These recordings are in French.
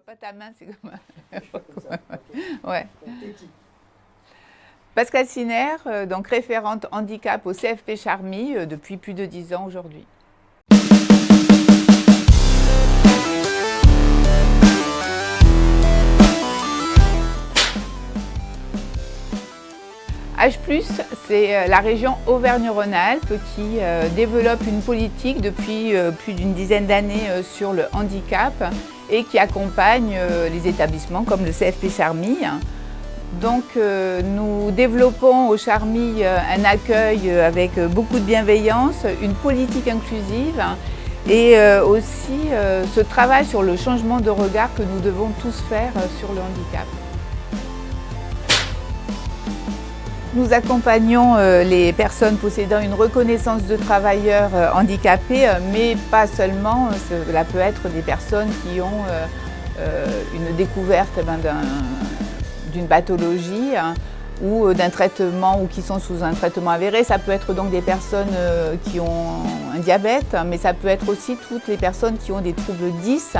vois pas ta main, c'est comme ouais. Pascale Siner, donc référente handicap au CFP Charmy depuis plus de 10 ans aujourd'hui. H+, c'est la région Auvergne-Rhône-Alpes qui développe une politique depuis plus d'une dizaine d'années sur le handicap et qui accompagne les établissements comme le CFP Charmy. Donc nous développons au Charmy un accueil avec beaucoup de bienveillance, une politique inclusive et aussi ce travail sur le changement de regard que nous devons tous faire sur le handicap. Nous accompagnons les personnes possédant une reconnaissance de travailleurs handicapés, mais pas seulement. Cela peut être des personnes qui ont une découverte d'une pathologie ou d'un traitement ou qui sont sous un traitement avéré. Ça peut être donc des personnes qui ont un diabète, mais ça peut être aussi toutes les personnes qui ont des troubles 10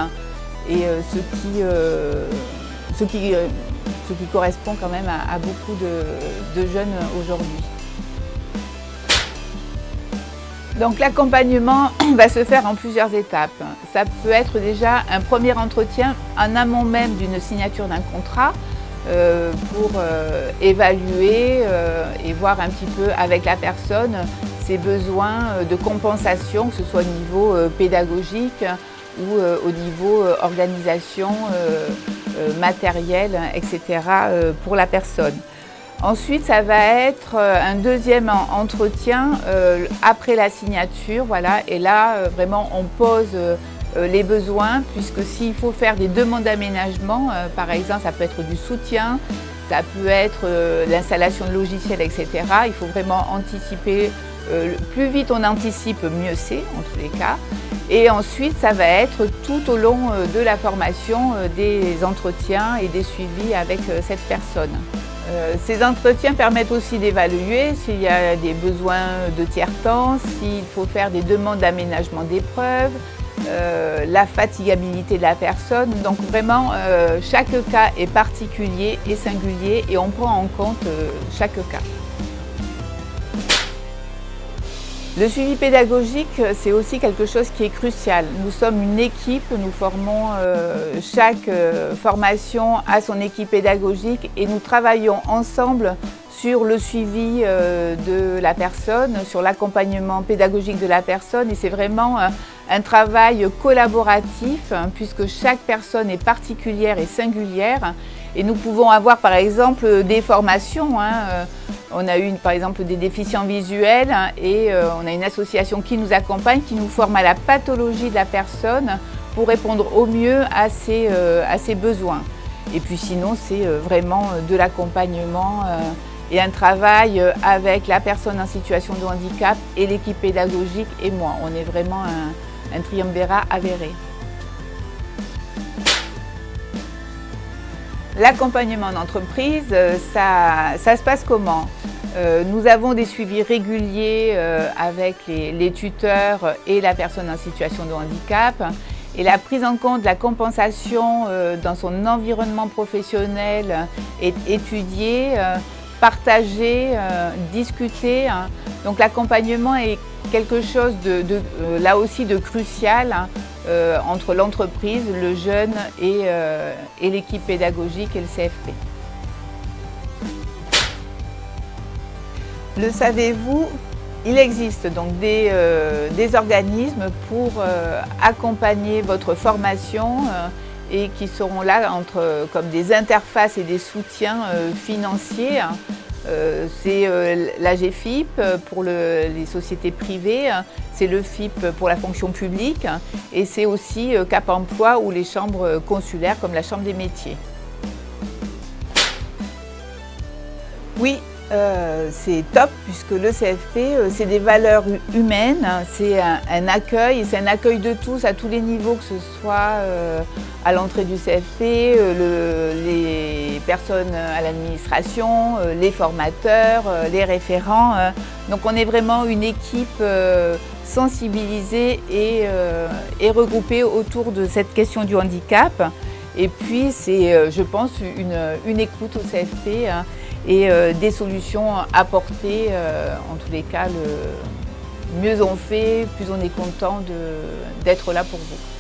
et ce qui correspond quand même à beaucoup de jeunes aujourd'hui. Donc l'accompagnement va se faire en plusieurs étapes. Ça peut être déjà un premier entretien en amont même d'une signature d'un contrat pour évaluer et voir un petit peu avec la personne ses besoins de compensation, que ce soit au niveau pédagogique ou au niveau organisation, matériel, etc. pour la personne. Ensuite, ça va être un deuxième entretien après la signature, voilà, et là vraiment on pose les besoins, puisque s'il faut faire des demandes d'aménagement, par exemple, ça peut être du soutien, ça peut être l'installation de logiciels, etc. Il faut vraiment anticiper. Plus vite on anticipe, mieux c'est, en tous les cas. Et ensuite, ça va être tout au long de la formation des entretiens et des suivis avec cette personne. Ces entretiens permettent aussi d'évaluer s'il y a des besoins de tiers-temps, s'il faut faire des demandes d'aménagement d'épreuves, la fatigabilité de la personne. Donc vraiment, chaque cas est particulier et singulier et on prend en compte chaque cas. Le suivi pédagogique, c'est aussi quelque chose qui est crucial. Nous sommes une équipe, nous formons chaque formation à son équipe pédagogique et nous travaillons ensemble sur le suivi de la personne, sur l'accompagnement pédagogique de la personne et c'est vraiment un travail collaboratif puisque chaque personne est particulière et singulière et nous pouvons avoir par exemple des formations. On a eu par exemple des déficients visuels et on a une association qui nous accompagne, qui nous forme à la pathologie de la personne pour répondre au mieux à ses besoins. Et puis sinon c'est vraiment de l'accompagnement et un travail avec la personne en situation de handicap et l'équipe pédagogique et moi. On est vraiment un triumvirat avéré. L'accompagnement en entreprise, ça se passe comment? Nous avons des suivis réguliers avec les tuteurs et la personne en situation de handicap. Et la prise en compte de la compensation dans son environnement professionnel est étudiée, partagée, discutée. Donc l'accompagnement est quelque chose là aussi de crucial entre l'entreprise, le jeune et l'équipe pédagogique et le CFP. Le savez-vous, il existe donc des organismes pour accompagner votre formation et qui seront là comme des interfaces et des soutiens financiers. C'est l'AGFIP pour les sociétés privées, c'est le FIP pour la fonction publique et c'est aussi Cap Emploi ou les chambres consulaires comme la Chambre des métiers. Oui, c'est top puisque le CFP, c'est des valeurs humaines, c'est un accueil, c'est un accueil de tous à tous les niveaux, que ce soit à l'entrée du CFP, les personnes à l'administration, les formateurs, les référents. Donc on est vraiment une équipe sensibilisée et regroupée autour de cette question du handicap. Et puis c'est, je pense, une écoute au CFP, hein, et des solutions apportées. En tous les cas, mieux on fait, plus on est content d'être là pour vous.